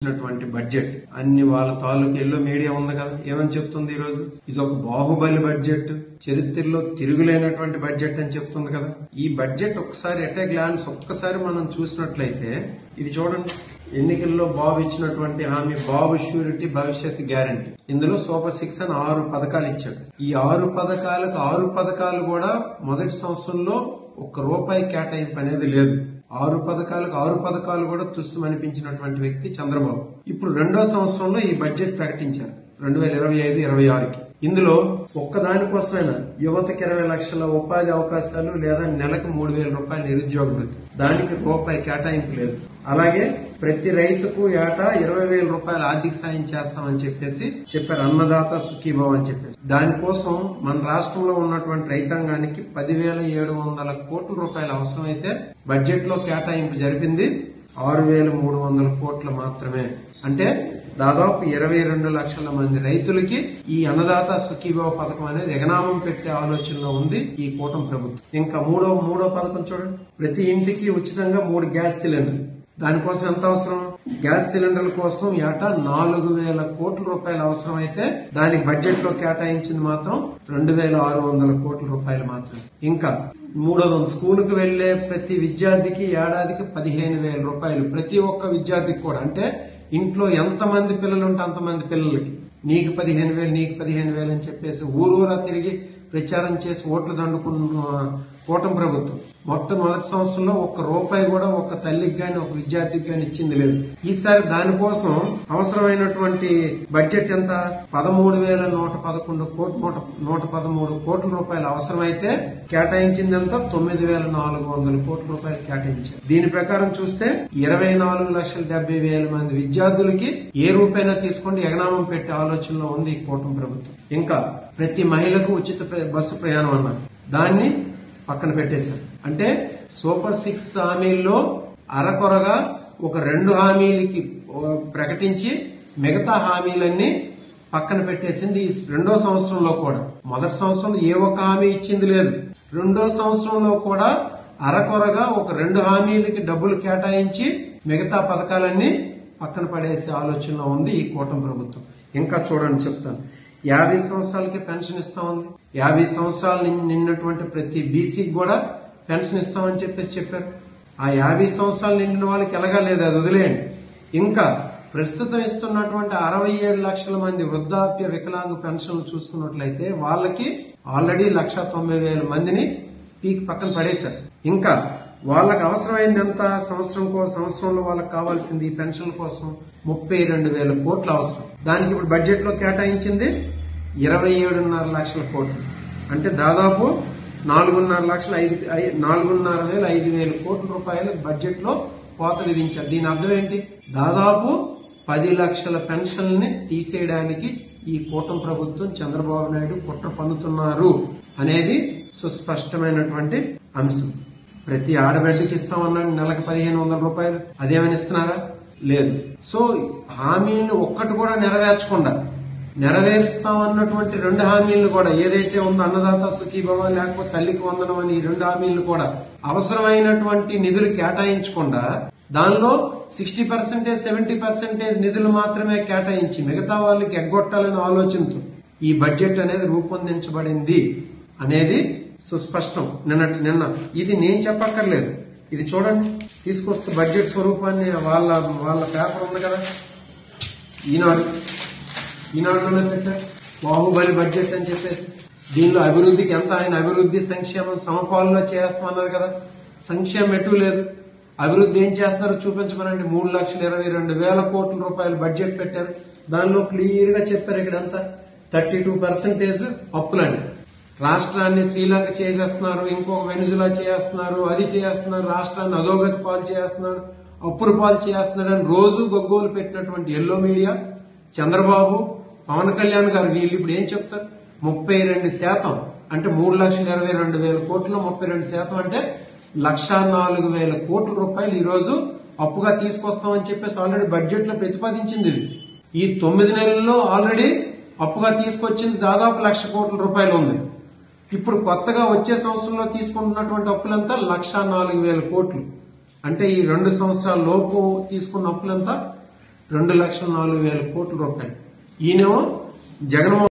Budget అన్ని వాళ్ళ తాలూకు ఎల్లో మీడియా ఉంది కదా, ఏమని చెప్తుంది ఈ రోజు? ఇది ఒక బాహుబలి బడ్జెట్, చరిత్రలో తిరుగులేనటువంటి బడ్జెట్ అని చెప్తుంది కదా. ఈ బడ్జెట్ ఒక్కసారి ఎట్ ఏ గ్లాన్స్ ఒక్కసారి మనం చూసినట్లయితే ఇది చూడండి. ఎన్నికల్లో బాబు ఇచ్చినటువంటి హామీ, బాబు ష్యూరిటీ భవిష్యత్ గ్యారంటీ. ఇందులో సూపర్ 6 అని 6 పథకాలు ఇచ్చాడు. ఈ 6 పథకాలు కూడా మొదటి సంవత్సరంలో ₹1 కేటాయింపు అనేది లేదు. 6 పథకాలు కూడా తుస్సు అనిపించినటువంటి వ్యక్తి చంద్రబాబు. ఇప్పుడు రెండో సంవత్సరంలో ఈ బడ్జెట్ ప్రకటించారు 2025-26కి. ఇందులో ఒక్కదానికోసమైనా యువతకి 20 లక్షల ఉపాధి అవకాశాలు లేదా నెలకు ₹3,000 నిరుద్యోగ వృత్తి, దానికి ₹1 కేటాయింపు లేదు. అలాగే ప్రతి రైతుకు ఏటా ₹20,000 ఆర్థిక సాయం చేస్తామని చెప్పారు. అన్నదాత సుఖీభావ అని చెప్పేసి. దానికోసం మన రాష్ట్రంలో ఉన్నటువంటి రైతాంగానికి 10,700 కోట్ల రూపాయలు అవసరమైతే బడ్జెట్ లో కేటాయింపు జరిపింది 6,300 కోట్లు మాత్రమే. అంటే దాదాపు 22 లక్షల మంది రైతులకి ఈ అన్నదాత సుఖీభావ పథకం అనేది ఎగనామం పెట్టే ఆలోచనలో ఉంది ఈ కూటమి ప్రభుత్వం. ఇంకా మూడో పథకం చూడండి. ప్రతి ఇంటికి ఉచితంగా 3 గ్యాస్ సిలిండర్లు. దానికోసం ఎంత అవసరం? గ్యాస్ సిలిండర్ల కోసం ఏటా 4,000 కోట్ల రూపాయలు అవసరమైతే దానికి బడ్జెట్ లో కేటాయించింది మాత్రం 2,600 కోట్ల రూపాయలు మాత్రమే. ఇంకా స్కూలుకు వెళ్లే ప్రతి విద్యార్థికి ఏడాదికి 15,000 రూపాయలు. ప్రతి ఒక్క విద్యార్థికి కూడా, అంటే ఇంట్లో ఎంతమంది పిల్లలు ఉంటే అంతమంది పిల్లలకి నీకు 15,000 అని చెప్పేసి ఊరూరా తిరిగి ప్రచారం చేసి ఓట్లు దండుకున్న కూటమి ప్రభుత్వం మొట్టమొదటి సంవత్సరంలో ₹1 కూడా ఒక తల్లికి గాని ఒక విద్యార్థికి గాని ఇచ్చింది లేదు. ఈసారి దానికోసం అవసరమైనటువంటి బడ్జెట్ ఎంత? 13,113 కోట్ల రూపాయలు అవసరమైతే కేటాయించింది ఎంత? 9,400 కోట్ల రూపాయలు కేటాయించారు. దీని ప్రకారం చూస్తే 24,70,000 మంది విద్యార్థులకి ఏ రూపాయినా తీసుకోండి ఎగనామం పెట్టే ఆలోచనలో ఉంది ఈ కూటమి ప్రభుత్వం. ఇంకా ప్రతి మహిళకు ఉచిత బస్సు ప్రయాణం అన్నారు, దాన్ని పక్కన పెట్టేశారు. అంటే సూపర్ 6 హామీల్లో అరకొరగా ఒక 2 హామీలకి ప్రకటించి మిగతా హామీలన్నీ పక్కన పెట్టేసింది ఈ రెండో సంవత్సరంలో కూడా. మొదటి సంవత్సరంలో ఏ ఒక్క హామీ ఇచ్చింది లేదు. రెండో సంవత్సరంలో కూడా అరకొరగా ఒక 2 హామీలకి డబ్బులు కేటాయించి మిగతా పథకాలన్నీ పక్కన పడేసే ఆలోచనలో ఉంది ఈ కూటమి ప్రభుత్వం. ఇంకా చూడండి, చెప్తాను. 50 సంవత్సరాలకి పెన్షన్ ఇస్తా ఉంది. 50 సంవత్సరాలు నిన్నటువంటి ప్రతి బీసీకి కూడా పెన్షన్ ఇస్తామని చెప్పారు. ఆ 50 సంవత్సరాలు నిండిన వాళ్ళకి ఎలాగా లేదు, అది వదిలేయండి. ఇంకా ప్రస్తుతం ఇస్తున్నటువంటి 67 లక్షల మంది వృద్ధాప్య వికలాంగ పెన్షన్లు చూసుకున్నట్లయితే వాళ్ళకి ఆల్రెడీ 1,90,000 మందిని పీక్ పక్కన పడేశారు. ఇంకా వాళ్ళకి అవసరమైంది ఎంత? సంవత్సరంలో వాళ్ళకి కావాల్సింది ఈ పెన్షన్ కోసం 32,000 కోట్లు అవసరం. దానికి ఇప్పుడు బడ్జెట్ లో కేటాయించింది 27.5 లక్షల కోట్లు. అంటే దాదాపు 4,500 కోట్ల రూపాయలు బడ్జెట్ లో కోతలు విధించారు. దీని అర్థం ఏంటి? దాదాపు 10 లక్షల పెన్షన్లని తీసేయడానికి ఈ కూటమి ప్రభుత్వం చంద్రబాబు నాయుడు కుట్ర పన్నుతున్నారు అనేది సుస్పష్టమైనటువంటి అంశం. ప్రతి ఆడబిడ్డకి ఇస్తామన్నాడు నెలకు 1,500 రూపాయలు. అదేమని ఇస్తున్నారా? లేదు. సో హామీలను ఒక్కటి కూడా నెరవేరుస్తామన్నటువంటి 2 హామీలను కూడా, ఏదైతే ఉందో అన్నదాత సుఖీభవ లేకపోతే తల్లికి వందనం అని ఈ 2 హామీలను కూడా అవసరమైనటువంటి నిధులు కేటాయించకుండా దానిలో 60%, 70% నిధులు మాత్రమే కేటాయించి మిగతా వాళ్ళకి ఎగ్గొట్టాలనే ఆలోచనతో ఈ బడ్జెట్ అనేది రూపొందించబడింది అనేది సుస్పష్టం. నిన్న ఇది నేను చెప్పక్కర్లేదు, ఇది చూడండి. తీసుకొస్తే బడ్జెట్ స్వరూపాన్ని వాళ్ళ పేపర్ ఉంది కదా, ఈనాడులోనే పెట్టారు. బాహుబలి బడ్జెట్ అని చెప్పేసి దీనిలో అభివృద్ధికి ఎంత, ఆయన అభివృద్ధి సంక్షేమం సమపాల్లో చేస్తామన్నారు కదా. సంక్షేమం ఎటు లేదు. అభివృద్ధి ఏం చేస్తున్నారో చూపించమనండి. 3,22,000 కోట్ల రూపాయలు బడ్జెట్ పెట్టారు. దానిలో క్లియర్ గా చెప్పారు ఇక్కడంతా 32% అప్పులండి. రాష్ట్రాన్ని శ్రీలంక చేసేస్తున్నారు, ఇంకొక వెనుజులా చేస్తున్నారు, అది చేస్తున్నారు, రాష్ట్రాన్ని అధోగతి పాలు చేస్తున్నారు, అప్పుల పాలు చేస్తున్నారు అని రోజు గగ్గోలు పెట్టినటువంటి ఎల్లో మీడియా చంద్రబాబు, పవన్ కళ్యాణ్ గారు వీళ్ళు ఇప్పుడు ఏం చెప్తారు? 32% అంటే 3,22,000 కోట్లలో 32% అంటే 1,04,000 కోట్ల రూపాయలు ఈ రోజు అప్పుగా తీసుకొస్తామని చెప్పేసి ఆల్రెడీ బడ్జెట్ లో ప్రతిపాదించింది. ఇది ఈ 9 నెలల్లో ఆల్రెడీ అప్పుగా తీసుకొచ్చింది దాదాపు 1,00,000 కోట్ల రూపాయలు ఉంది. ఇప్పుడు కొత్తగా వచ్చే సంవత్సరంలో తీసుకుంటున్నటువంటి అప్పులంతా 1,04,000 కోట్లు. అంటే ఈ 2 సంవత్సరాల లోపు తీసుకున్న అప్పులంతా 2,04,000 కోట్ల రూపాయలు. ఈయనేమో జగన్మోహన్